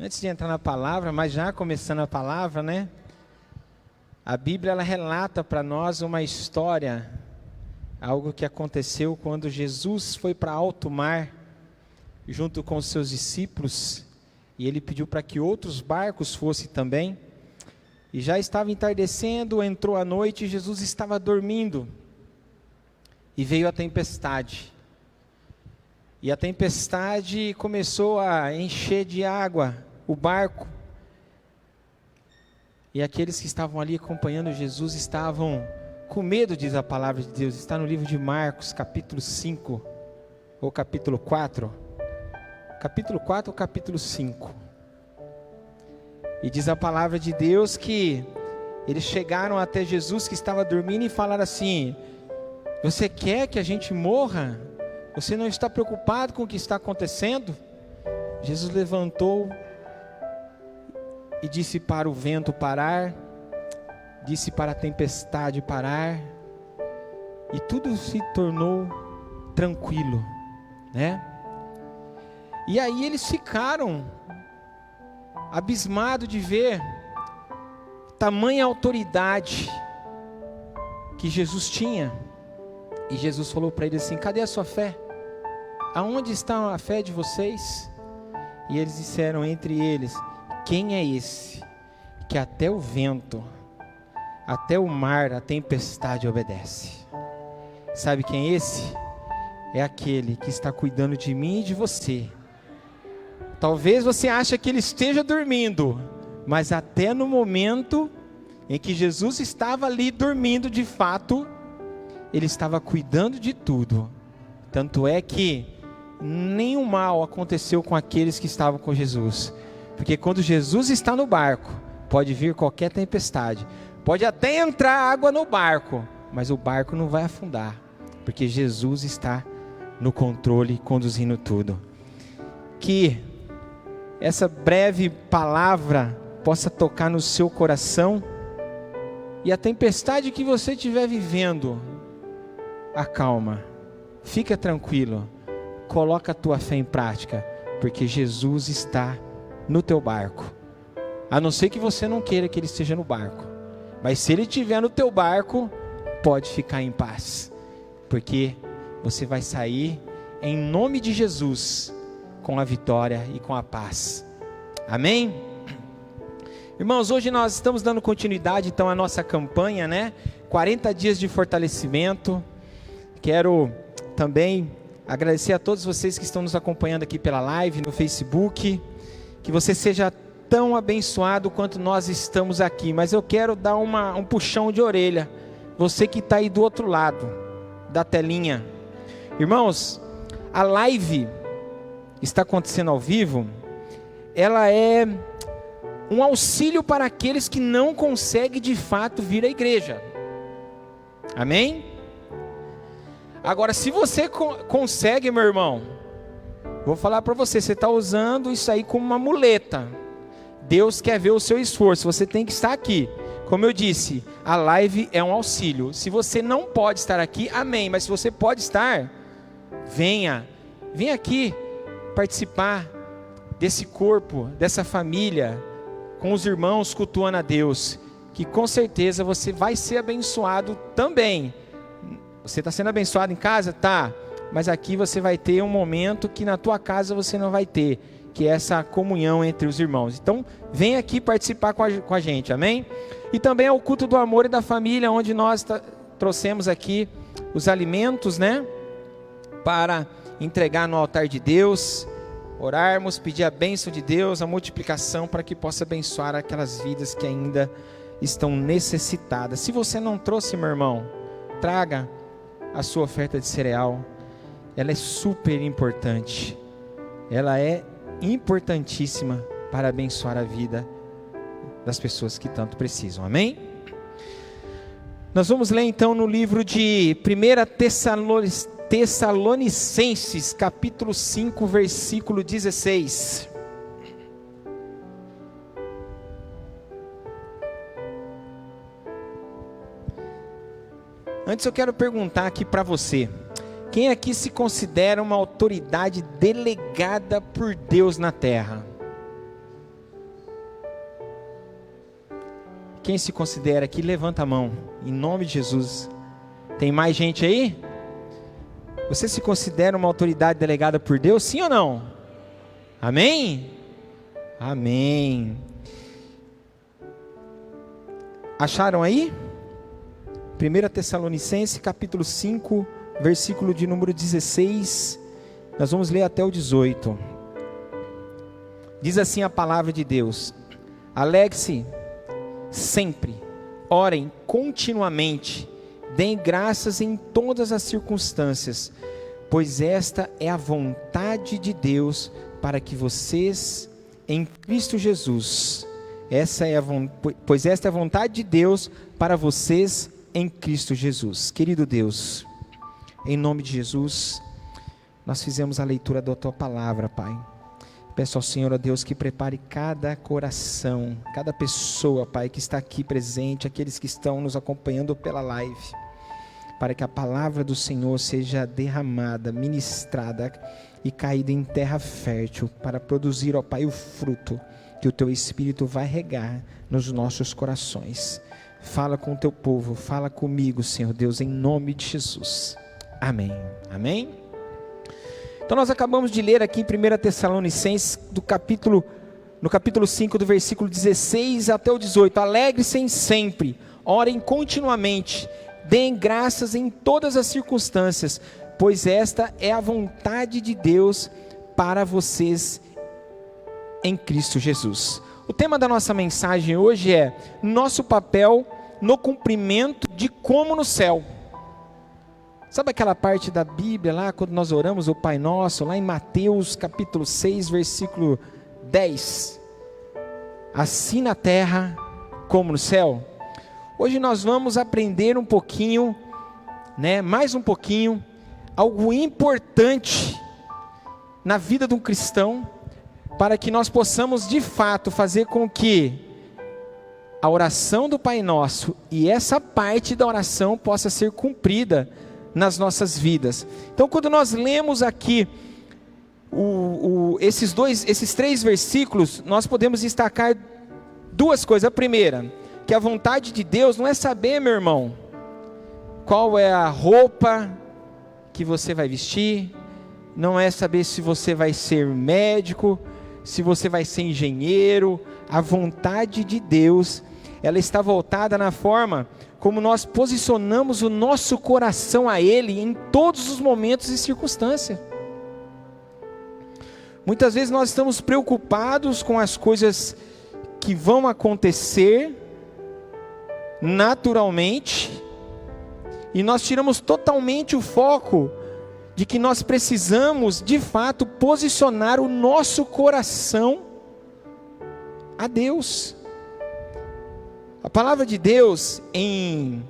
Antes de entrar na palavra, mas já começando a palavra, né? A Bíblia ela relata para nós uma história, algo que aconteceu quando Jesus foi para alto mar, junto com os seus discípulos, e ele pediu para que outros barcos fossem também. E já estava entardecendo, entrou a noite e Jesus estava dormindo. E veio a tempestade. E a tempestade começou a encher de água o barco. E aqueles que estavam ali acompanhando Jesus estavam com medo, diz a palavra de Deus. Está no livro de Marcos, capítulo 5, ou capítulo 4. Capítulo 4 ou capítulo 5. E diz a palavra de Deus que eles chegaram até Jesus que estava dormindo e falaram assim: você quer que a gente morra? Você não está preocupado com o que está acontecendo? Jesus levantou e disse para o vento parar, disse para a tempestade parar, e tudo se tornou tranquilo, né? E aí eles ficaram abismados de ver tamanha autoridade que Jesus tinha. E Jesus falou para eles assim: cadê a sua fé? Aonde está a fé de vocês? E eles disseram entre eles: quem é esse que até o vento, até o mar, a tempestade obedece? Sabe quem é esse? É aquele que está cuidando de mim e de você. Talvez você ache que ele esteja dormindo, mas até no momento em que Jesus estava ali dormindo de fato, ele estava cuidando de tudo. Tanto é que nenhum mal aconteceu com aqueles que estavam com Jesus. Porque quando Jesus está no barco, pode vir qualquer tempestade, pode até entrar água no barco, mas o barco não vai afundar, porque Jesus está no controle, conduzindo tudo. Que essa breve palavra possa tocar no seu coração, e a tempestade que você estiver vivendo, acalma, fica tranquilo, coloca a tua fé em prática, porque Jesus está no teu barco. A não ser que você não queira que ele esteja no barco, mas se ele estiver no teu barco, pode ficar em paz, porque você vai sair em nome de Jesus com a vitória e com a paz. Amém? Irmãos, hoje nós estamos dando continuidade então à nossa campanha, né? 40 dias de fortalecimento. Quero também agradecer a todos vocês que estão nos acompanhando aqui pela live, no Facebook. Que você seja tão abençoado quanto nós estamos aqui. Mas eu quero dar um puxão de orelha. Você que está aí do outro lado da telinha. Irmãos, a live está acontecendo ao vivo. Ela é um auxílio para aqueles que não conseguem de fato vir à igreja. Amém? Agora, se você consegue, meu irmão, vou falar para você, você está usando isso aí como uma muleta. Deus quer ver o seu esforço, você tem que estar aqui. Como eu disse, a live é um auxílio. Se você não pode estar aqui, amém. Mas se você pode estar, venha aqui participar desse corpo, dessa família, com os irmãos cultuando a Deus, que com certeza você vai ser abençoado também. Você está sendo abençoado em casa? Tá. Mas aqui você vai ter um momento que na tua casa você não vai ter, que é essa comunhão entre os irmãos. Então, vem aqui participar com a gente, amém? E também é o culto do amor e da família, onde nós trouxemos aqui os alimentos, né? Para entregar no altar de Deus, orarmos, pedir a bênção de Deus, a multiplicação, para que possa abençoar aquelas vidas que ainda estão necessitadas. Se você não trouxe, meu irmão, traga a sua oferta de cereal. Ela é super importante, ela é importantíssima para abençoar a vida das pessoas que tanto precisam, amém? Nós vamos ler então no livro de 1 Tessalonicenses, capítulo 5, versículo 16. Antes eu quero perguntar aqui para você: quem aqui se considera uma autoridade delegada por Deus na terra? Quem se considera aqui, levanta a mão, em nome de Jesus. Tem mais gente aí? Você se considera uma autoridade delegada por Deus, sim ou não? Amém? Amém. Acharam aí? 1 Tessalonicenses capítulo 5, versículo de número 16, nós vamos ler até o 18. Diz assim a palavra de Deus: alegre-se sempre, orem continuamente, deem graças em todas as circunstâncias, pois esta é a vontade de Deus para que vocês em Cristo Jesus, pois esta é a vontade de Deus para vocês em Cristo Jesus. Querido Deus, em nome de Jesus, nós fizemos a leitura da Tua Palavra, Pai. Peço ao Senhor, ó Deus, que prepare cada coração, cada pessoa, Pai, que está aqui presente, aqueles que estão nos acompanhando pela live, para que a palavra do Senhor seja derramada, ministrada e caída em terra fértil, para produzir, ó Pai, o fruto que o Teu Espírito vai regar nos nossos corações. Fala com o Teu povo, fala comigo, Senhor Deus, em nome de Jesus. Amém. Amém? Então nós acabamos de ler aqui em 1 Tessalonicenses, no capítulo 5, do versículo 16 até o 18. Alegre-se sempre, orem continuamente, deem graças em todas as circunstâncias, pois esta é a vontade de Deus para vocês em Cristo Jesus. O tema da nossa mensagem hoje é nosso papel no cumprimento de como no céu. Sabe aquela parte da Bíblia lá, quando nós oramos o Pai Nosso, lá em Mateus capítulo 6, versículo 10, assim na terra como no céu? Hoje nós vamos aprender um pouquinho, mais um pouquinho, algo importante na vida de um cristão, para que nós possamos de fato fazer com que a oração do Pai Nosso e essa parte da oração possa ser cumprida nas nossas vidas. Então, quando nós lemos aqui esses 3 versículos, nós podemos destacar 2 coisas. A primeira, que a vontade de Deus não é saber, meu irmão, qual é a roupa que você vai vestir, não é saber se você vai ser médico, se você vai ser engenheiro. A vontade de Deus, ela está voltada na forma como nós posicionamos o nosso coração a Ele em todos os momentos e circunstâncias. Muitas vezes nós estamos preocupados com as coisas que vão acontecer naturalmente, e nós tiramos totalmente o foco de que nós precisamos de fato posicionar o nosso coração a Deus. A palavra de Deus em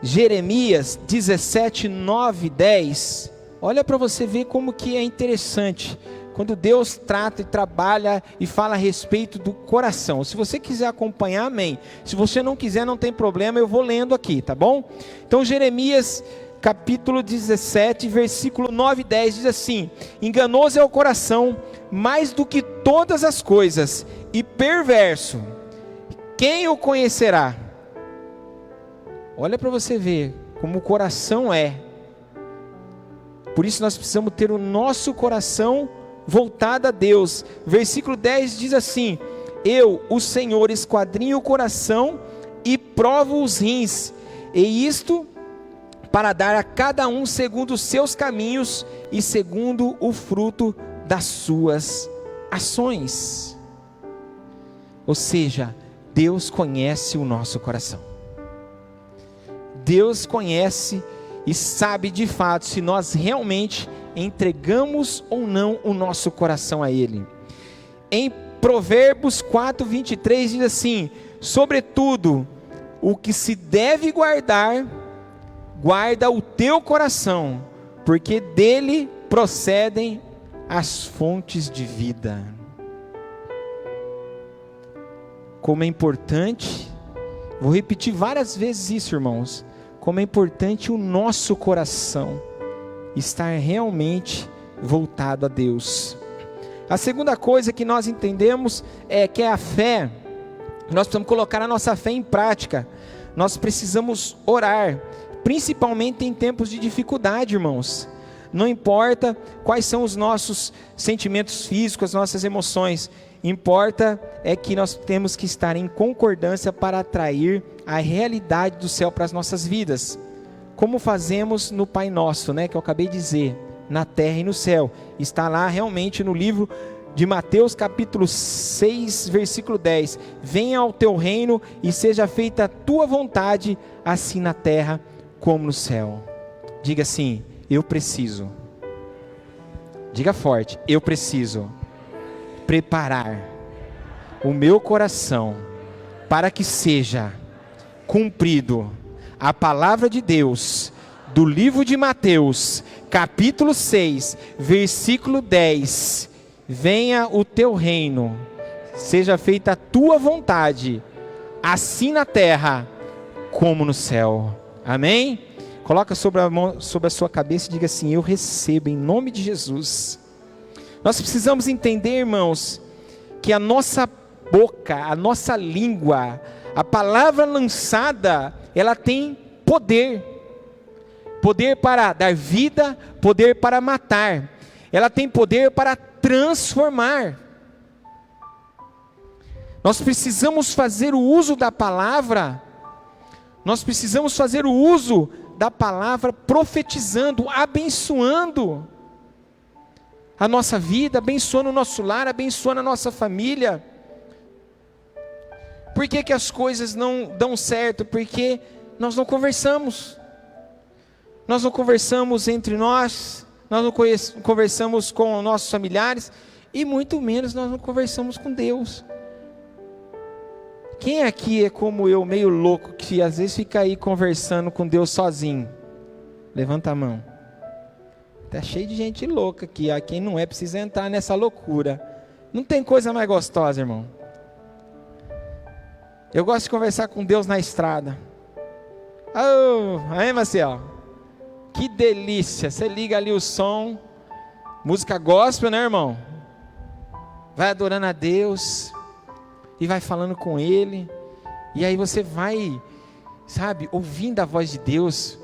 Jeremias 17, 9 e 10, olha para você ver como que é interessante, quando Deus trata e trabalha e fala a respeito do coração. Se você quiser acompanhar, amém. Se você não quiser, não tem problema, eu vou lendo aqui, tá bom? Então Jeremias capítulo 17, versículo 9 e 10 diz assim: enganoso é o coração mais do que todas as coisas, e perverso, quem o conhecerá? Olha para você ver como o coração é. Por isso nós precisamos ter o nosso coração voltado a Deus. Versículo 10 diz assim: eu, o Senhor, esquadrinho o coração e provo os rins, e isto para dar a cada um segundo os seus caminhos e segundo o fruto das suas ações. Ou seja, Deus conhece o nosso coração. Deus conhece e sabe de fato se nós realmente entregamos ou não o nosso coração a Ele. Em Provérbios 4, 23 diz assim: sobretudo, o que se deve guardar, guarda o teu coração, porque dele procedem as fontes de vida. Como é importante, vou repetir várias vezes isso, irmãos, como é importante o nosso coração estar realmente voltado a Deus. A segunda coisa que nós entendemos é que a fé, Nós precisamos colocar a nossa fé em prática. Nós precisamos orar, principalmente em tempos de dificuldade, irmãos. Não importa quais são os nossos sentimentos físicos, as nossas emoções. Importa é que nós temos que estar em concordância para atrair a realidade do céu para as nossas vidas. Como fazemos no Pai Nosso, né, que eu acabei de dizer, na terra e no céu. Está lá realmente no livro de Mateus capítulo 6, versículo 10. Venha ao teu reino e seja feita a tua vontade, assim na terra como no céu. Diga assim: eu preciso. Diga forte: eu preciso preparar o meu coração para que seja cumprido a palavra de Deus do livro de Mateus, capítulo 6, versículo 10. Venha o teu reino, seja feita a tua vontade, assim na terra como no céu. Amém? Coloca sobre a sua cabeça e diga assim: eu recebo em nome de Jesus. Nós precisamos entender, irmãos, que a nossa boca, a nossa língua, a palavra lançada, ela tem poder. Poder para dar vida, poder para matar. Ela tem poder para transformar. Nós precisamos fazer o uso da palavra. Nós precisamos fazer o uso da palavra profetizando, abençoando a nossa vida, abençoando o nosso lar, abençoando a nossa família. Por que as coisas não dão certo? Porque nós não conversamos. Nós não conversamos entre nós, nós não conversamos com nossos familiares, e muito menos nós não conversamos com Deus. Quem aqui é como eu, meio louco, que às vezes fica aí conversando com Deus sozinho? Levanta a mão. Está cheio de gente louca aqui. Quem não é precisa entrar nessa loucura. Não tem coisa mais gostosa, irmão. Eu gosto de conversar com Deus na estrada. Aí, Marcelo, que delícia. Você liga ali o som, música gospel, né, irmão? Vai adorando a Deus e vai falando com Ele. E aí você vai, sabe, ouvindo a voz de Deus.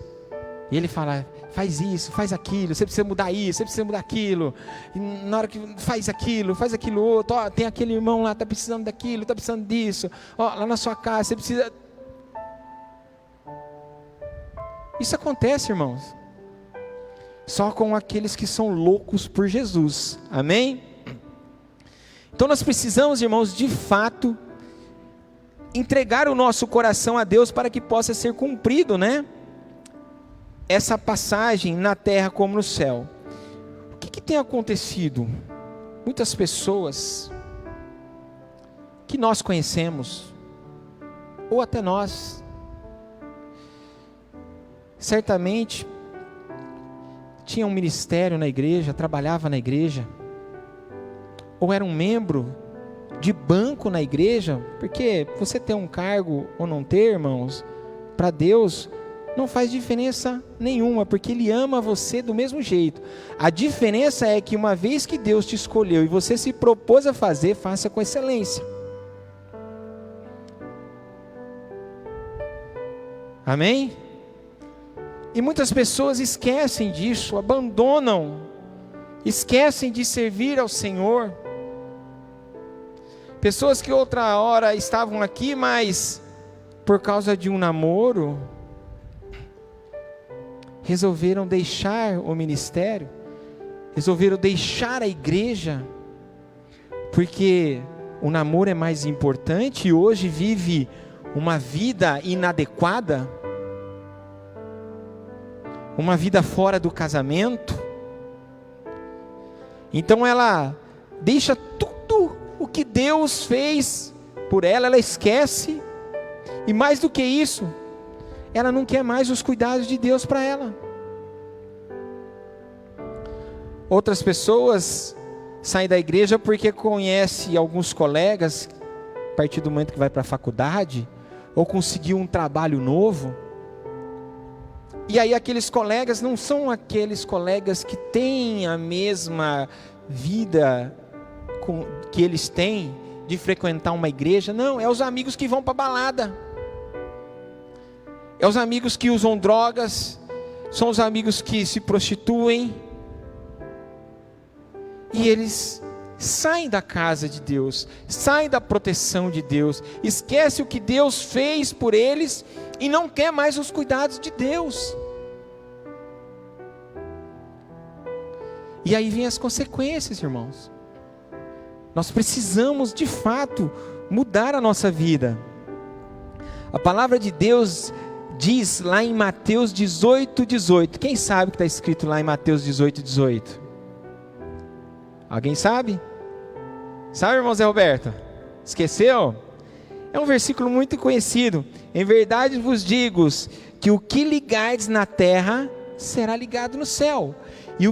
E Ele fala: faz isso, faz aquilo, você precisa mudar isso, você precisa mudar aquilo. E na hora que faz aquilo outro, ó, tem aquele irmão lá, está precisando daquilo, está precisando disso. Ó, lá na sua casa, você precisa... Isso acontece, irmãos, só com aqueles que são loucos por Jesus. Amém? Então nós precisamos, irmãos, de fato, entregar o nosso coração a Deus para que possa ser cumprido, né? Essa passagem na terra como no céu. O que tem acontecido? Muitas pessoas que nós conhecemos, ou até nós, certamente tinha um ministério na igreja, trabalhava na igreja, ou era um membro de banco na igreja, porque você ter um cargo ou não ter, irmãos, para Deus não faz diferença nenhuma, porque Ele ama você do mesmo jeito. A diferença é que uma vez que Deus te escolheu e você se propôs a fazer, faça com excelência. Amém? E muitas pessoas esquecem disso, abandonam, esquecem de servir ao Senhor. Pessoas que outra hora estavam aqui, mas por causa de um namoro, resolveram deixar o ministério, resolveram deixar a igreja, porque o namoro é mais importante e hoje vive uma vida inadequada, uma vida fora do casamento. Então ela deixa tudo o que Deus fez por ela, ela esquece, e mais do que isso, ela não quer mais os cuidados de Deus para ela. Outras pessoas saem da igreja porque conhece alguns colegas, a partir do momento que vai para a faculdade, ou conseguiu um trabalho novo, e aí aqueles colegas não são aqueles colegas que têm a mesma vida que eles têm, de frequentar uma igreja. Não, é os amigos que vão para balada. É os amigos que usam drogas. São os amigos que se prostituem. E eles saem da casa de Deus, saem da proteção de Deus, esquece o que Deus fez por eles e não quer mais os cuidados de Deus. E aí vem as consequências, irmãos. Nós precisamos de fato mudar a nossa vida. A palavra de Deus diz lá em Mateus 18:18. Quem sabe o que está escrito lá em Mateus 18:18? Alguém sabe? Sabe, irmão Zé Roberto? Esqueceu? É um versículo muito conhecido. Em verdade vos digo que o que ligardes na terra será ligado no céu. E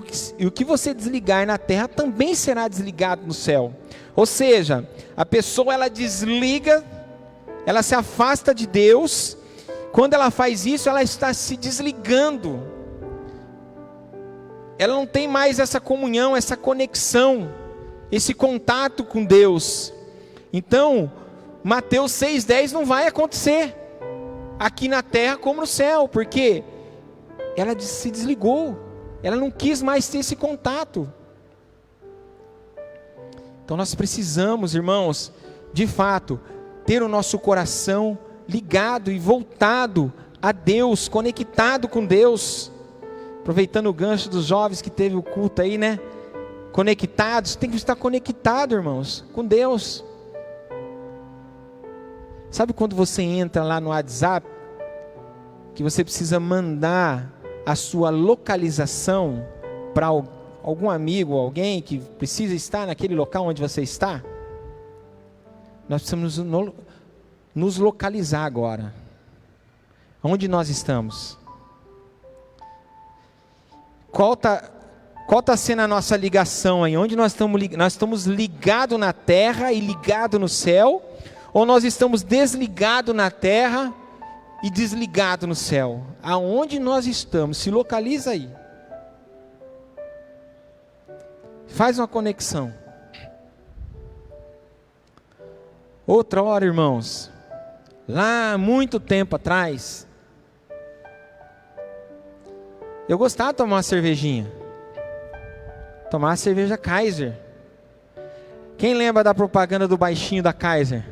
o que você desligar na terra também será desligado no céu. Ou seja, a pessoa ela desliga, ela se afasta de Deus. Quando ela faz isso, ela está se desligando. Ela não tem mais essa comunhão, essa conexão, esse contato com Deus. Então, Mateus 6:10 não vai acontecer aqui na terra como no céu, porque ela se desligou, ela não quis mais ter esse contato. Então nós precisamos, irmãos, de fato, ter o nosso coração ligado e voltado a Deus, conectado com Deus. Aproveitando o gancho dos jovens que teve o culto aí, né? Conectados, tem que estar conectado, irmãos, com Deus. Sabe quando você entra lá no WhatsApp, que você precisa mandar a sua localização para algum amigo, alguém que precisa estar naquele local onde você está? Nós precisamos nos localizar agora. Onde nós estamos? Qual está sendo a nossa ligação aí? Onde nós estamos ligados na terra e ligados no céu? Ou nós estamos desligados na terra e desligados no céu? Aonde nós estamos? Se localiza aí. Faz uma conexão. Outra hora, irmãos, lá muito tempo atrás, eu gostava de tomar uma cervejinha. Tomar uma cerveja Kaiser. Quem lembra da propaganda do baixinho da Kaiser?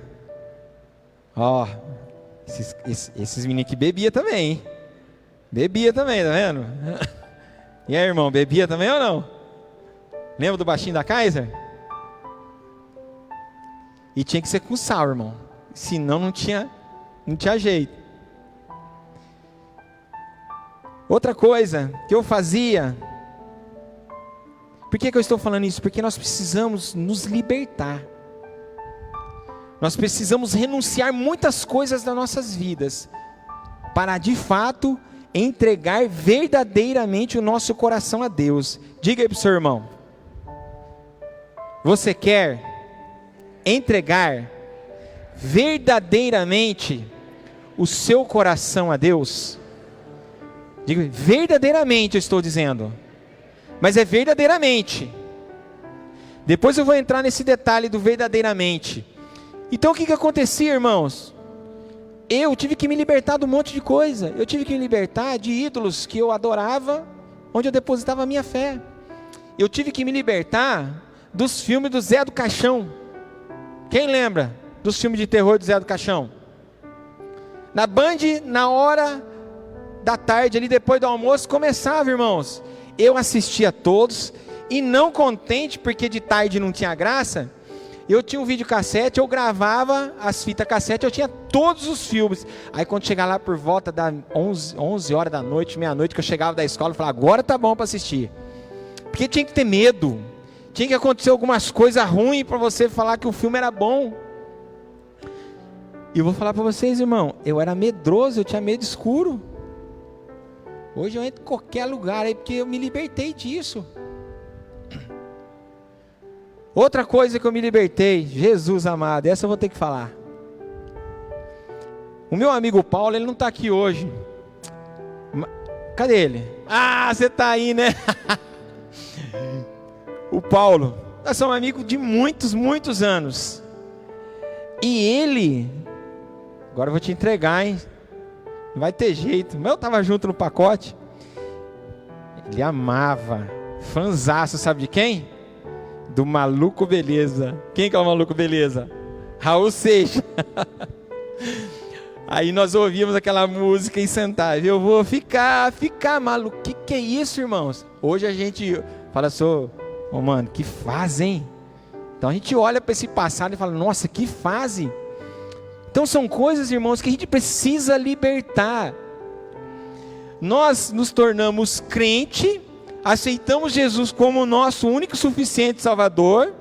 Ó, esses meninos que bebia também, hein? Bebia também, tá vendo? E aí, irmão, bebia também ou não? Lembra do baixinho da Kaiser? E tinha que ser com sal, irmão. Senão não tinha jeito. Outra coisa que eu fazia. Por que eu estou falando isso? Porque nós precisamos nos libertar. Nós precisamos renunciar muitas coisas das nossas vidas, para de fato entregar verdadeiramente o nosso coração a Deus. Diga aí para o seu irmão. Você quer entregar verdadeiramente o seu coração a Deus? Diga, verdadeiramente eu estou dizendo. Mas é verdadeiramente. Depois eu vou entrar nesse detalhe do verdadeiramente. Então o que acontecia, irmãos? Eu tive que me libertar de um monte de coisa. Eu tive que me libertar de ídolos que eu adorava, onde eu depositava a minha fé. Eu tive que me libertar dos filmes do Zé do Caixão. Quem lembra dos filmes de terror do Zé do Caixão? Na Band, na hora da tarde, ali depois do almoço, começava, irmãos. Eu assistia todos, e não contente, porque de tarde não tinha graça, eu tinha um videocassete, eu gravava as fitas cassete, eu tinha todos os filmes. Aí quando chegava lá por volta das 11 horas da noite, meia-noite, que eu chegava da escola, eu falava, agora tá bom para assistir. Porque tinha que ter medo, tinha que acontecer algumas coisas ruins para você falar que o filme era bom. E eu vou falar para vocês, irmão, eu era medroso, eu tinha medo escuro. Hoje eu entro em qualquer lugar aí, porque eu me libertei disso. Outra coisa que eu me libertei, Jesus amado, essa eu vou ter que falar. O meu amigo Paulo, ele não está aqui hoje. Cadê ele? Ah, você está aí, né? O Paulo, nós somos amigos de muitos, muitos anos. E ele, agora eu vou te entregar, hein? Não vai ter jeito. O meu estava junto no pacote. Ele amava. Fanzaço, sabe de quem? Do Maluco Beleza. Quem que é o Maluco Beleza? Raul Seixas. Aí nós ouvíamos aquela música e sentava. Eu vou ficar maluco. Que é isso, irmãos? Hoje a gente fala assim, ô mano, que fase, hein? Então a gente olha para esse passado e fala, nossa, que fase. Então são coisas, irmãos, que a gente precisa libertar. Nós nos tornamos crente, aceitamos Jesus como o nosso único e suficiente Salvador,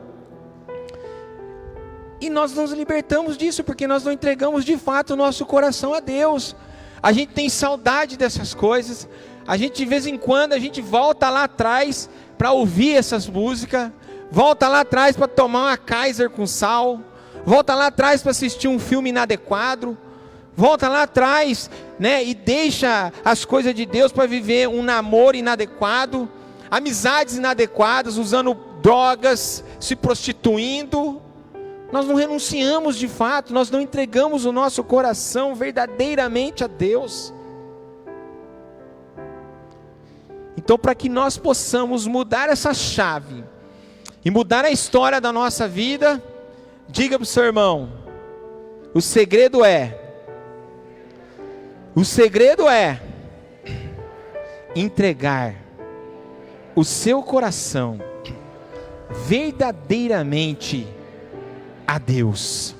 e nós nos libertamos disso, porque nós não entregamos de fato o nosso coração a Deus. A gente tem saudade dessas coisas, a gente de vez em quando, a gente volta lá atrás para ouvir essas músicas, volta lá atrás para tomar uma Kaiser com sal, volta lá atrás para assistir um filme inadequado, volta lá atrás, né, e deixa as coisas de Deus para viver um namoro inadequado, amizades inadequadas, usando drogas, se prostituindo. Nós não renunciamos de fato, nós não entregamos o nosso coração verdadeiramente a Deus. Então, para que nós possamos mudar essa chave e mudar a história da nossa vida, diga para o seu irmão, o segredo é entregar o seu coração verdadeiramente a Deus.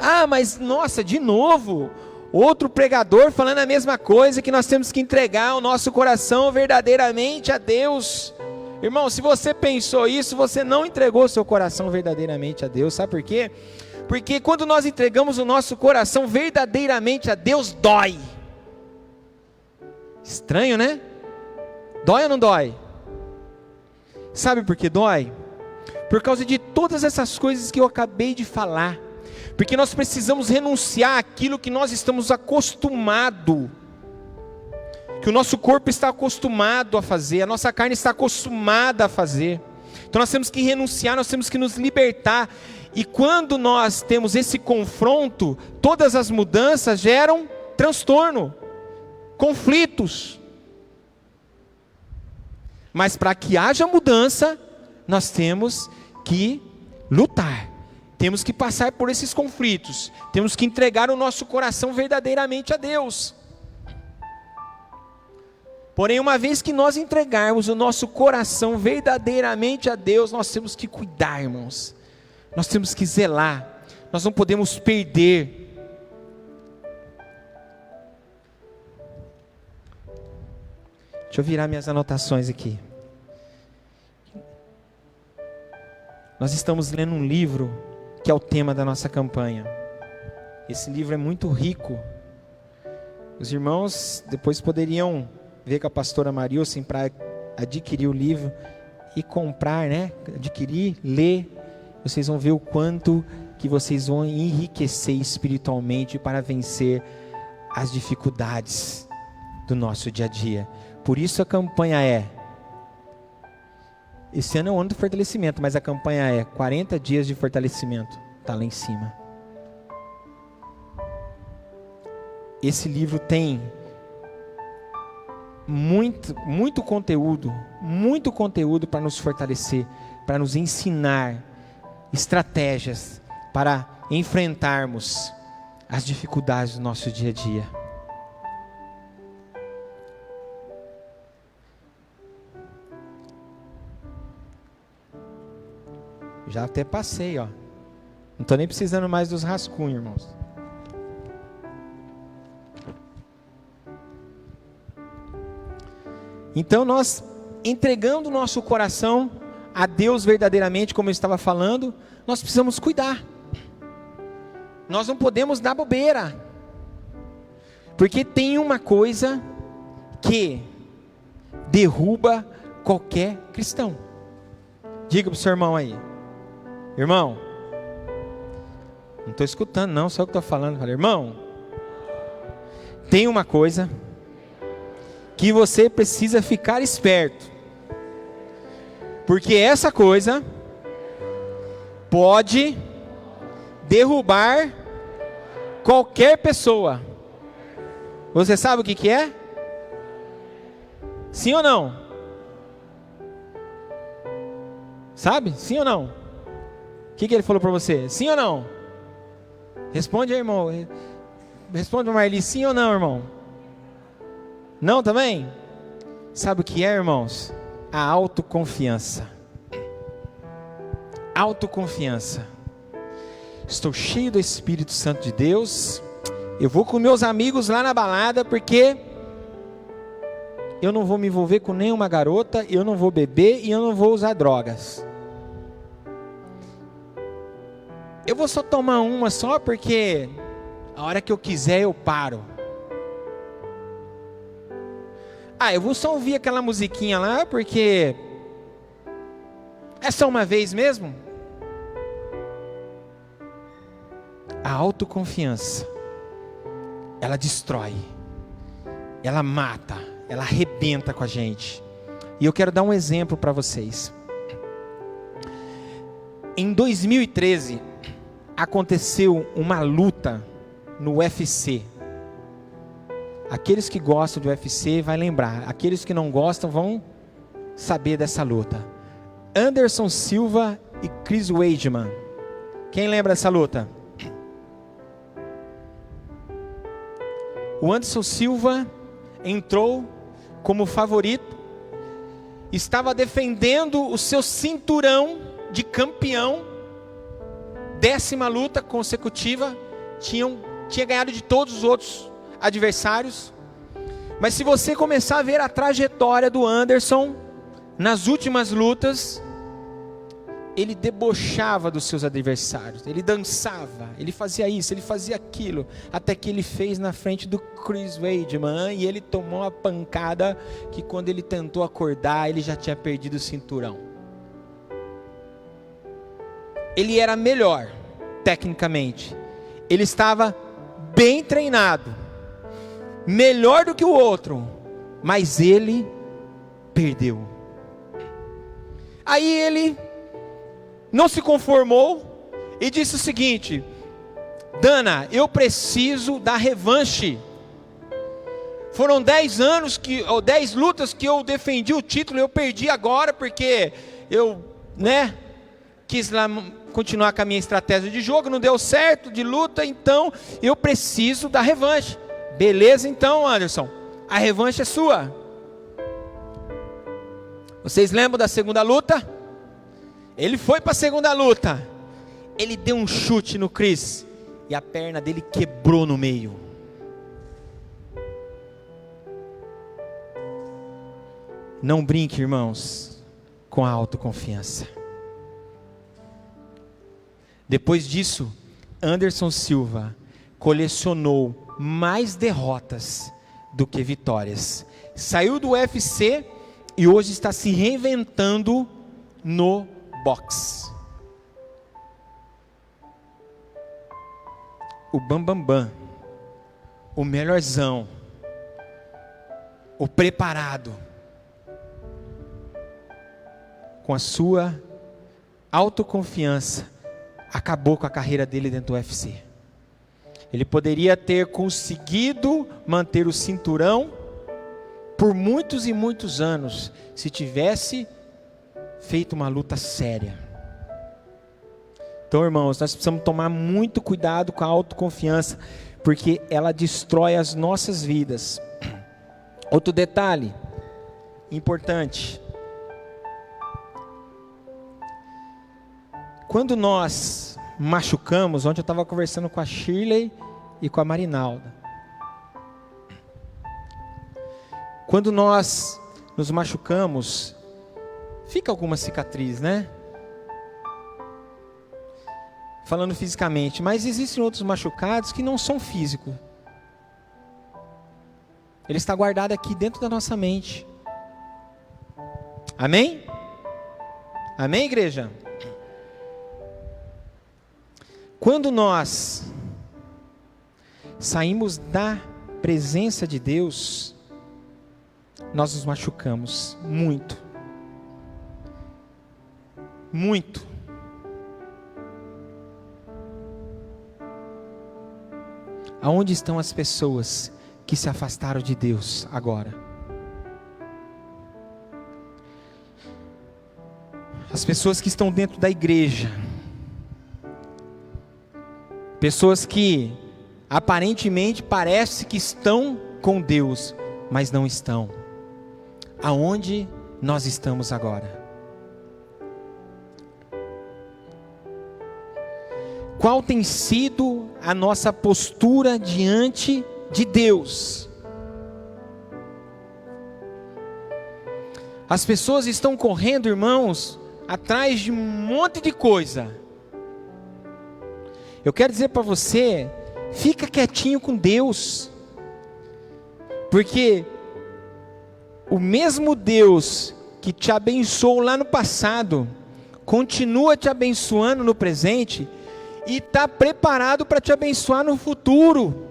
Ah, mas nossa, de novo, outro pregador falando a mesma coisa, que nós temos que entregar o nosso coração verdadeiramente a Deus. Irmão, se você pensou isso, você não entregou o seu coração verdadeiramente a Deus. Sabe por quê? Porque quando nós entregamos o nosso coração verdadeiramente a Deus, dói. Estranho, né? Dói ou não dói? Sabe por que dói? Por causa de todas essas coisas que eu acabei de falar. Porque nós precisamos renunciar àquilo que nós estamos acostumados, que o nosso corpo está acostumado a fazer, a nossa carne está acostumada a fazer. Então nós temos que renunciar, nós temos que nos libertar. E quando nós temos esse confronto, todas as mudanças geram transtorno, conflitos. Mas para que haja mudança, nós temos que lutar, temos que passar por esses conflitos, temos que entregar o nosso coração verdadeiramente a Deus. Porém, uma vez que nós entregarmos o nosso coração verdadeiramente a Deus, nós temos que cuidar, irmãos, nós temos que zelar, nós não podemos perder. Deixa eu virar minhas anotações aqui. Nós estamos lendo um livro que é o tema da nossa campanha. Esse livro é muito rico. Os irmãos depois poderiam ver com a pastora Marilson para adquirir o livro e comprar, né? Adquirir, ler. Vocês vão ver o quanto que vocês vão enriquecer espiritualmente para vencer as dificuldades do nosso dia a dia. Por isso a campanha esse ano é o ano do fortalecimento, mas a campanha é 40 dias de fortalecimento. Está lá em cima. Esse livro tem muito conteúdo para nos fortalecer, para nos ensinar estratégias para enfrentarmos as dificuldades do nosso dia a dia. Já até passei, ó. Não estou nem precisando mais dos rascunhos, irmãos. Então nós, entregando o nosso coração a Deus verdadeiramente, como eu estava falando, nós precisamos cuidar. Nós não podemos dar bobeira. Porque tem uma coisa que derruba qualquer cristão. Diga para o seu irmão aí. Irmão, não estou escutando não, só o que estou falando. Falei, irmão, tem uma coisa que você precisa ficar esperto. Porque essa coisa pode derrubar qualquer pessoa. Você sabe o que que é? Sim ou não? Sabe? Sim ou não? O que que ele falou para você? Sim ou não? Responde aí, irmão. Responde para Marli, sim ou não, irmão? Não também? Sabe o que é, irmãos? A autoconfiança. Autoconfiança. Estou cheio do Espírito Santo de Deus. Eu vou com meus amigos lá na balada porque eu não vou me envolver com nenhuma garota, eu não vou beber e eu não vou usar drogas. Eu vou só tomar uma só porque a hora que eu quiser eu paro. Eu vou só ouvir aquela musiquinha lá porque é só uma vez mesmo. A autoconfiança, ela destrói, ela mata, ela arrebenta com a gente. E eu quero dar um exemplo para vocês. Em 2013, aconteceu uma luta no UFC. Aqueles que gostam do UFC vai lembrar, aqueles que não gostam vão saber dessa luta. Anderson Silva e Chris Weidman. Quem lembra dessa luta? O Anderson Silva entrou como favorito, estava defendendo o seu cinturão de campeão, 10ª luta consecutiva, tinha ganhado de todos os outros adversários. Mas se você começar a ver a trajetória do Anderson, nas últimas lutas, ele debochava dos seus adversários, ele dançava, ele fazia isso, ele fazia aquilo, até que ele fez na frente do Chris Weidman, e ele tomou uma pancada, que quando ele tentou acordar, ele já tinha perdido o cinturão. Ele era melhor, tecnicamente, ele estava bem treinado, melhor do que o outro, mas ele perdeu. Aí ele não se conformou e disse o seguinte: Dana, eu preciso da revanche. Foram 10 lutas que eu defendi o título, eu perdi agora porque eu, quis lá continuar com a minha estratégia de jogo, não deu certo de luta, então eu preciso da revanche. Beleza então, Anderson, a revanche é sua. Vocês lembram da segunda luta? Ele foi para a segunda luta, ele deu um chute no Chris, e a perna dele quebrou no meio. Não brinque, irmãos, com a autoconfiança. Depois disso, Anderson Silva colecionou mais derrotas do que vitórias. Saiu do UFC e hoje está se reinventando no boxe. O bambambam, o melhorzão, o preparado, com a sua autoconfiança, acabou com a carreira dele dentro do UFC. Ele poderia ter conseguido manter o cinturão por muitos e muitos anos, se tivesse feito uma luta séria. Então, irmãos, nós precisamos tomar muito cuidado com a autoconfiança, porque ela destrói as nossas vidas. Outro detalhe importante: quando nós machucamos, ontem eu estava conversando com a Shirley e com a Marinalda. Quando nós nos machucamos, fica alguma cicatriz, né? Falando fisicamente, mas existem outros machucados que não são físicos. Ele está guardado aqui dentro da nossa mente. Amém? Amém, igreja? Quando nós saímos da presença de Deus, nós nos machucamos muito. Muito. aonde estão as pessoas que se afastaram de Deus agora? As pessoas que estão dentro da igreja, pessoas que aparentemente parece que estão com Deus, mas não estão. Aonde nós estamos agora? Qual tem sido a nossa postura diante de Deus? As pessoas estão correndo, irmãos, atrás de um monte de coisa. Eu quero dizer para você, fica quietinho com Deus, porque o mesmo Deus que te abençoou lá no passado, continua te abençoando no presente, e está preparado para te abençoar no futuro.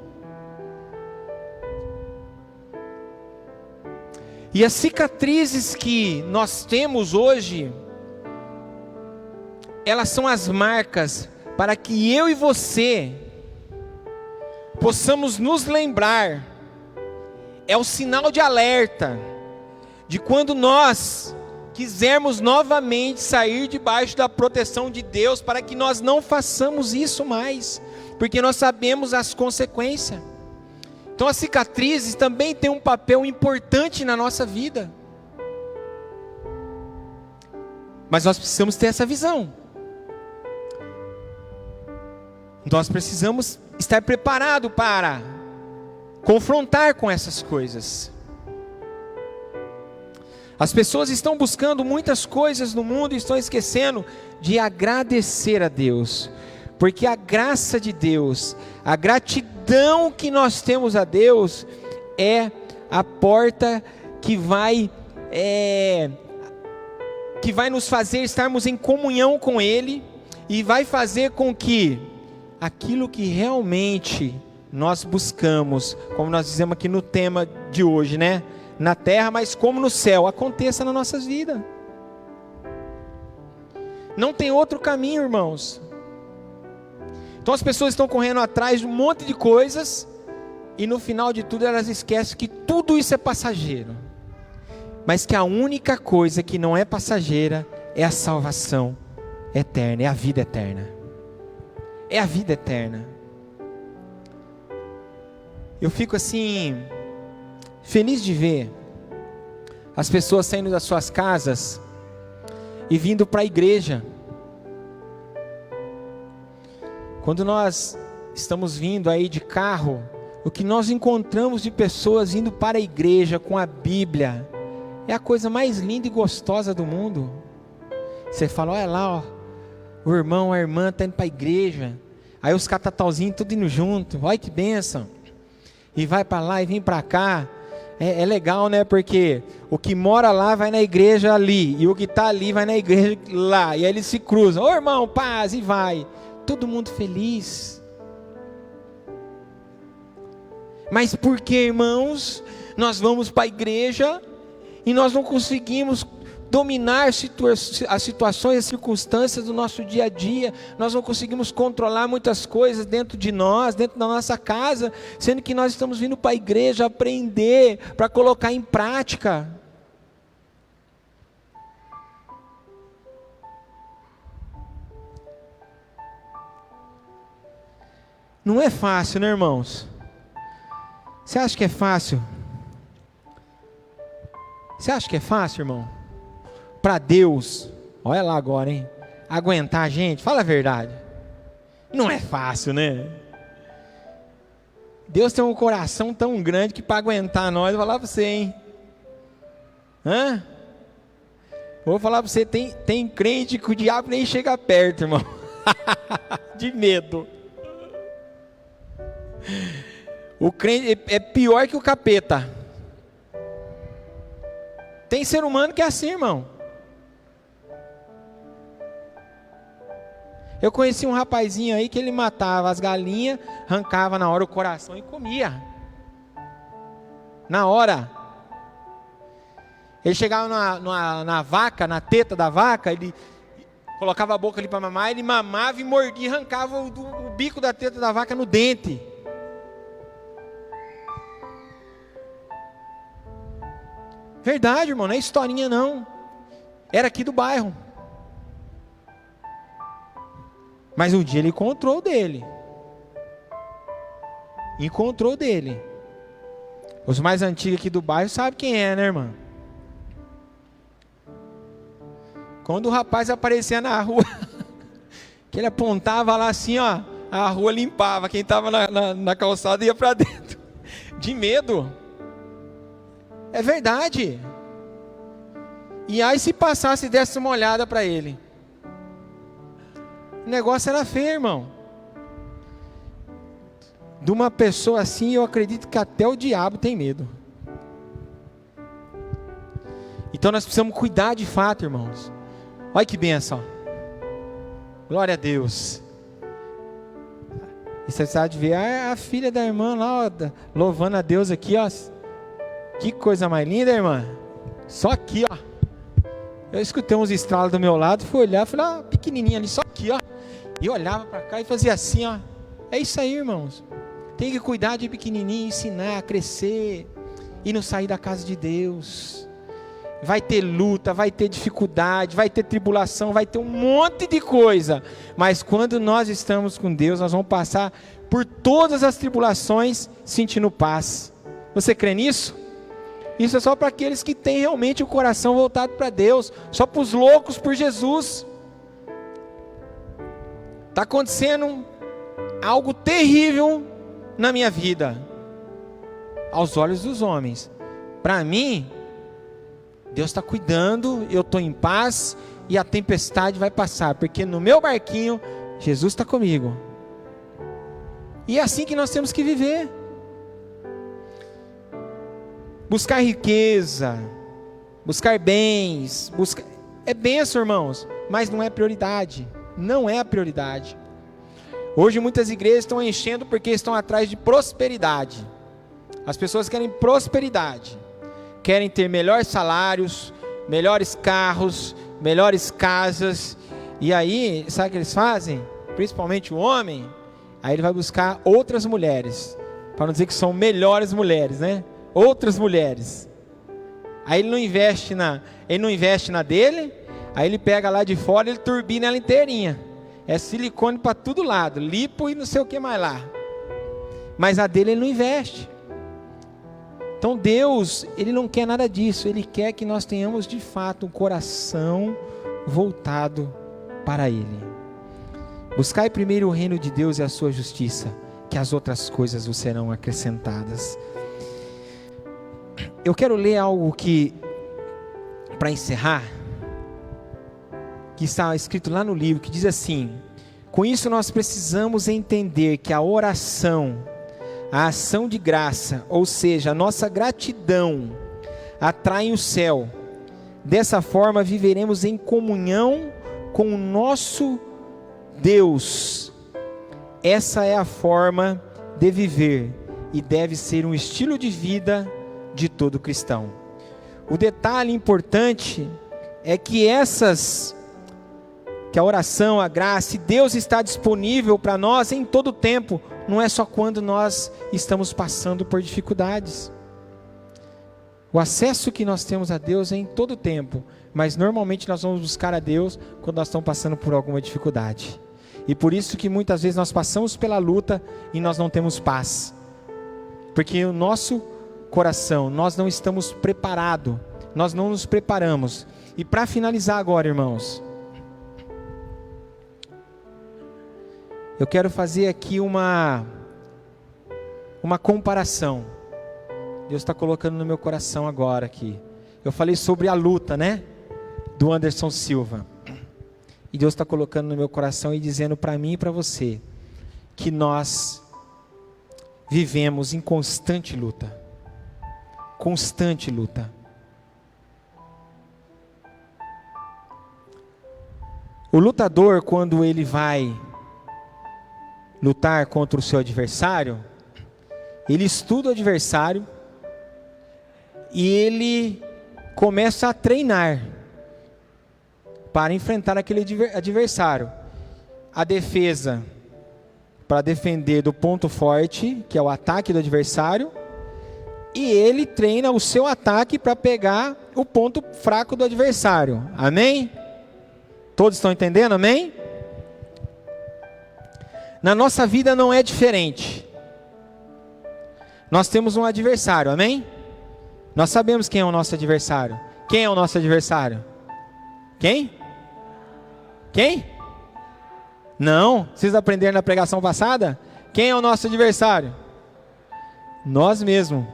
E as cicatrizes que nós temos hoje, elas são as marcas para que eu e você possamos nos lembrar, é o sinal de alerta, de quando nós quisermos novamente sair debaixo da proteção de Deus, para que nós não façamos isso mais, porque nós sabemos as consequências. Então as cicatrizes também têm um papel importante na nossa vida, mas nós precisamos ter essa visão. Nós precisamos estar preparados para confrontar com essas coisas. As pessoas estão buscando muitas coisas no mundo e estão esquecendo de agradecer a Deus, porque a graça de Deus, a gratidão que nós temos a Deus, é a porta que vai nos fazer estarmos em comunhão com Ele, e vai fazer com que aquilo que realmente nós buscamos, como nós dizemos aqui no tema de hoje, né? Na terra, mas como no céu, aconteça nas nossas vidas. Não tem outro caminho, irmãos. Então as pessoas estão correndo atrás de um monte de coisas, e no final de tudo elas esquecem que tudo isso é passageiro, mas que a única coisa que não é passageira é a salvação eterna, é a vida eterna. É a vida eterna. Eu fico assim, feliz de ver as pessoas saindo das suas casas e vindo para a igreja. Quando nós estamos vindo aí de carro, o que nós encontramos de pessoas indo para a igreja com a Bíblia é a coisa mais linda e gostosa do mundo. Você fala, olha lá, ó, o irmão, a irmã está indo para a igreja, aí os catatauzinhos tudo indo junto, olha que bênção, e vai para lá e vem para cá. É legal, né? Porque o que mora lá vai na igreja ali, e o que está ali vai na igreja lá, e aí eles se cruzam, ô irmão, paz, e vai, todo mundo feliz. Mas por que, irmãos, nós vamos para a igreja e nós não conseguimos dominar as situações, as circunstâncias do nosso dia a dia? Nós não conseguimos controlar muitas coisas dentro de nós, dentro da nossa casa, sendo que nós estamos vindo para a igreja aprender, para colocar em prática. Não é fácil, né, irmãos? Você acha que é fácil? Você acha que é fácil, irmão? Para Deus, olha lá agora, hein? Aguentar a gente, fala a verdade. Não é fácil, né? Deus tem um coração tão grande que para aguentar nós, vou falar para você, hein? Vou falar para você, tem crente que o diabo nem chega perto, irmão. De medo. O crente é pior que o capeta. Tem ser humano que é assim, irmão. Eu conheci um rapazinho aí que ele matava as galinhas, arrancava na hora o coração e comia. Na hora. Ele chegava na vaca, na teta da vaca, ele colocava a boca ali para mamar, ele mamava e mordia, arrancava o bico da teta da vaca no dente. Verdade, irmão, não é historinha não. Era aqui do bairro. Mas um dia ele encontrou o dele. Encontrou o dele. Os mais antigos aqui do bairro sabem quem é, né, irmão? Quando o rapaz aparecia na rua, que ele apontava lá assim, ó, a rua limpava. Quem estava na calçada ia para dentro. De medo. É verdade. E aí se passasse e desse uma olhada para ele. O negócio era feio, irmão. De uma pessoa assim, eu acredito que até o diabo tem medo. Então nós precisamos cuidar de fato, irmãos. Olha que bênção. Glória a Deus. E você sabe ver a filha da irmã lá, ó, louvando a Deus aqui, ó. Que coisa mais linda, irmã. Só aqui, ó. Eu escutei uns estralos do meu lado, fui olhar, falei, ó, pequenininha ali, só aqui, ó. E eu olhava para cá e fazia assim, ó. É isso aí, irmãos. Tem que cuidar de pequenininho, ensinar a crescer e não sair da casa de Deus. Vai ter luta, vai ter dificuldade, vai ter tribulação, vai ter um monte de coisa. Mas quando nós estamos com Deus, nós vamos passar por todas as tribulações sentindo paz. Você crê nisso? Isso é só para aqueles que têm realmente o coração voltado para Deus. Só para os loucos por Jesus. Está acontecendo algo terrível na minha vida, aos olhos dos homens. Para mim, Deus está cuidando, eu estou em paz e a tempestade vai passar, porque no meu barquinho, Jesus está comigo. E é assim que nós temos que viver. Buscar riqueza, buscar bens, é bênção, irmãos, mas não é prioridade. Não é a prioridade. Hoje muitas igrejas estão enchendo porque estão atrás de prosperidade. As pessoas querem prosperidade. Querem ter melhores salários, melhores carros, melhores casas. E aí, sabe o que eles fazem? Principalmente o homem. Aí ele vai buscar outras mulheres. Para não dizer que são melhores mulheres, né? Outras mulheres. Aí ele não investe na dele. Aí ele pega lá de fora e ele turbina ela inteirinha. É silicone para todo lado, lipo e não sei o que mais lá. Mas a dele ele não investe. Então Deus, Ele não quer nada disso. Ele quer que nós tenhamos de fato um coração voltado para Ele. Buscai primeiro o reino de Deus e a sua justiça, que as outras coisas vos serão acrescentadas. Eu quero ler algo que, para encerrar, que está escrito lá no livro, que diz assim: com isso nós precisamos entender que a oração, a ação de graça, ou seja, a nossa gratidão, atraem o céu. Dessa forma viveremos em comunhão com o nosso Deus. Essa é a forma de viver e deve ser um estilo de vida de todo cristão. O detalhe importante é que a oração, a graça, e Deus está disponível para nós em todo tempo, não é só quando nós estamos passando por dificuldades. O acesso que nós temos a Deus é em todo tempo, mas normalmente nós vamos buscar a Deus quando nós estamos passando por alguma dificuldade. E por isso que muitas vezes nós passamos pela luta e nós não temos paz, porque o nosso coração, nós não estamos preparados, nós não nos preparamos. E para finalizar agora, irmãos, eu quero fazer aqui uma comparação. Deus está colocando no meu coração agora aqui. Eu falei sobre a luta, né? Do Anderson Silva. E Deus está colocando no meu coração e dizendo para mim e para você, que nós vivemos em constante luta. Constante luta. O lutador, quando ele vai lutar contra o seu adversário, ele estuda o adversário e ele começa a treinar para enfrentar aquele adversário. A defesa, para defender do ponto forte, que é o ataque do adversário, e ele treina o seu ataque para pegar o ponto fraco do adversário. Amém? Todos estão entendendo? Amém? Na nossa vida não é diferente. Nós temos um adversário, amém? Nós sabemos quem é o nosso adversário. Quem é o nosso adversário? Quem? Quem? Não, vocês aprenderam na pregação passada? Quem é o nosso adversário? Nós mesmos.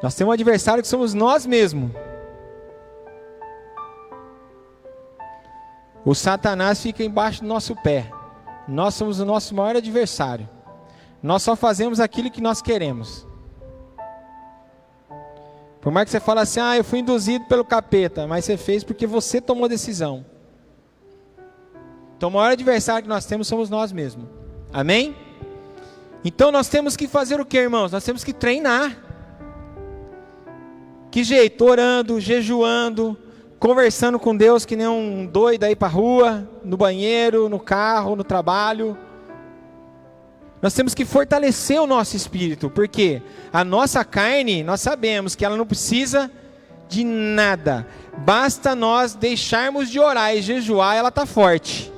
Nós temos um adversário que somos nós mesmos. O Satanás fica embaixo do nosso pé. Nós somos o nosso maior adversário. Nós só fazemos aquilo que nós queremos. Por mais que você fale assim, eu fui induzido pelo capeta, mas você fez porque você tomou decisão. Então o maior adversário que nós temos somos nós mesmos. Amém? Então nós temos que fazer o que, irmãos? Nós temos que treinar. Que jeito? Orando, jejuando, conversando com Deus que nem um doido aí para a rua, no banheiro, no carro, no trabalho. Nós temos que fortalecer o nosso espírito, porque a nossa carne, nós sabemos que ela não precisa de nada. Basta nós deixarmos de orar e jejuar, ela está forte.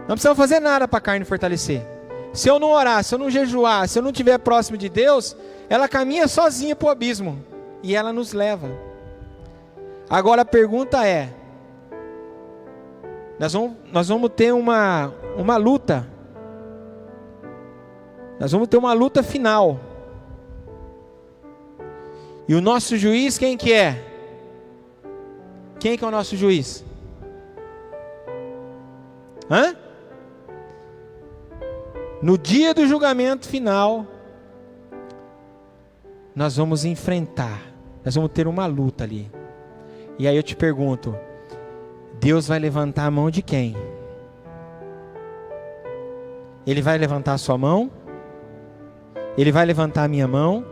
Não precisamos fazer nada para a carne fortalecer. Se eu não orar, se eu não jejuar, se eu não estiver próximo de Deus, ela caminha sozinha para o abismo. E ela nos leva. Agora a pergunta é, nós vamos ter uma luta. Nós vamos ter uma luta final. E o nosso juiz, quem que é? Quem que é o nosso juiz? No dia do julgamento final, nós vamos enfrentar, nós vamos ter uma luta ali. E aí eu te pergunto, Deus vai levantar a mão de quem? Ele vai levantar a sua mão? Ele vai levantar a minha mão?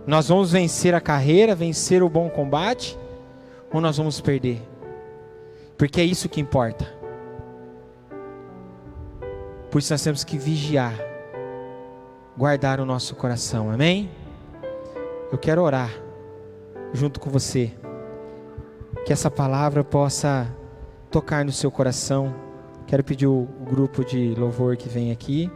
Nós vamos vencer a carreira, vencer o bom combate? Ou nós vamos perder? Porque é isso que importa. Por isso nós temos que vigiar, guardar o nosso coração, amém? Eu quero orar junto com você, que essa palavra possa tocar no seu coração. Quero pedir o grupo de louvor que vem aqui.